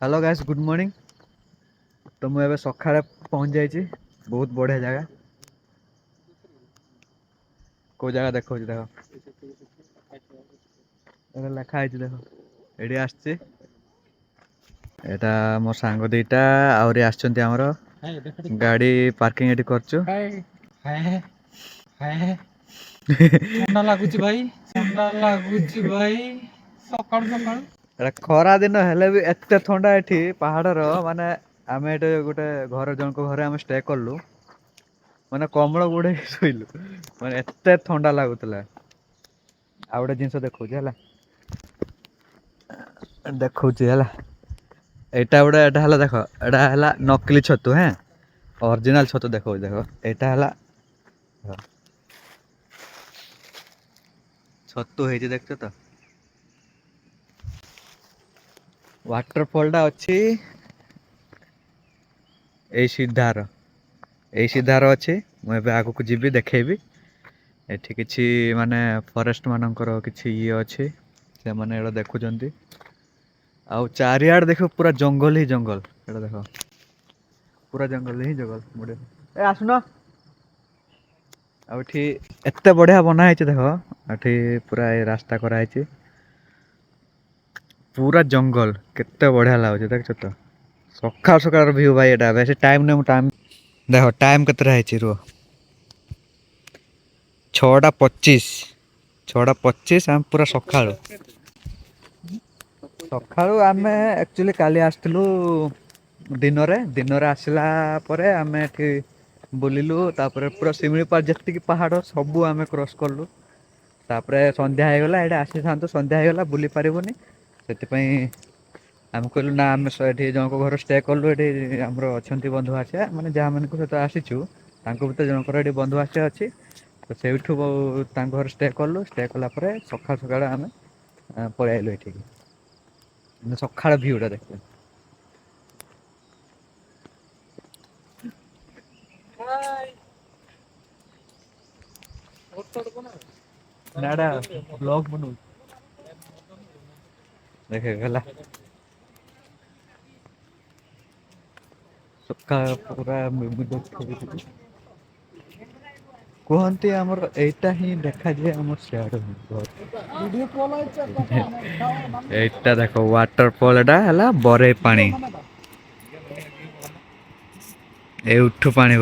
Hello guys good morning. तो मुझे सकाଳେ पहुंच जाइए। बहुत बढ़िया जगह। को जगह देखो देख लिखा है देख एडी आसची एटा मो सांग दीटा आउरी आछंती हमरो गाड़ी पार्किंग एटी करछु। ଥଣ୍ଡା ଲାଗୁଛି ଭାଇ ଥଣ୍ଡା ଲାଗୁଛି ଭାଇ ସକାଳୁ ସକାଳୁ ଏଟା ଖରା ଦିନ ହେଲେ ବି ଏତେ ଥଣ୍ଡା ଏଠି ପାହାଡର ମାନେ ଆମେ ଏଠି ଗୋଟେ ଘର ଜଣକ ଘରେ ଆମେ ଷ୍ଟେ କଲୁ ମାନେ କମଳ ଗୁଡେଇ ଶୋଇଲୁ ମାନେ ଏତେ ଥଣ୍ଡା ଲାଗୁଥିଲା। ଆଉ ଗୋଟେ ଜିନିଷ ଦେଖଉଛି ହେଲା ଦେଖଉଛି ହେଲା ଏଇଟା ଗୋଟେ ଏଟା ହେଲା ଦେଖ ଏଟା ହେଲା ନକଲି ଛତୁ ହେଁ ओरिजिनल छतु देखो देखो एटा हला छतु हेजी देखछ तो वाटरफॉल टा अछि एई सीधार अछि मु एबे आगु को जिबी देखेबी। एठी किछि माने फॉरेस्ट मानकर किछि इए अछि से माने एटा देखुचंती आउ चारियाड देखो पूरा जंगल ही जंगल एटा देखो पूरा जंगल ही जंगल मुड़े ए आसुनो आउठी एत्ते बढ़िया बना ହେଇଛି देखो एठी पूरा ए रास्ता करा ହେଇଛି पूरा जंगल केते बढ़िया लाଗୁଛି देखछ तो सकाळ सकाळ व्यू भाई एटा बेसी टाइम ने टाइम देखो टाइम केतरा ହେଇଛି रो 6:25 6:25 हम पूरा सकाळ सकाळू आमे एक्चुअली काली आस्थिलु दिन रे आसिला परे आमे एठी बुलिलु तापर पूरा सिमिलीपाल जेतिकी पहाड़ सबु आमे क्रॉस करलु तापर संध्या ହେଇଗଲା एटा आसी थांतु संध्या ହେଇଗଲା बुली पारिबोनी सेति पई आमे कहलु ना आमे एठी जनक घर स्टे कलु एठी हमरो अछंती बंधु आछे माने जा माने को सहित आसीचु तांको भीतर जनकर एठी बंधु आछे अछि तो सेठु तांको घर स्टे कलु स्टे कला परे सकाळ सकाळ आमे पळै आइलु एठी सकाळ व्यू टा देखते नाडा ब्लॉग बनू देखे गला सकाळ पूरा कहते आमर एटा ही देखा जाए आम सियाड़ एटा देखो वाटरफॉल एटा हला बरे पानी ए उठू पानी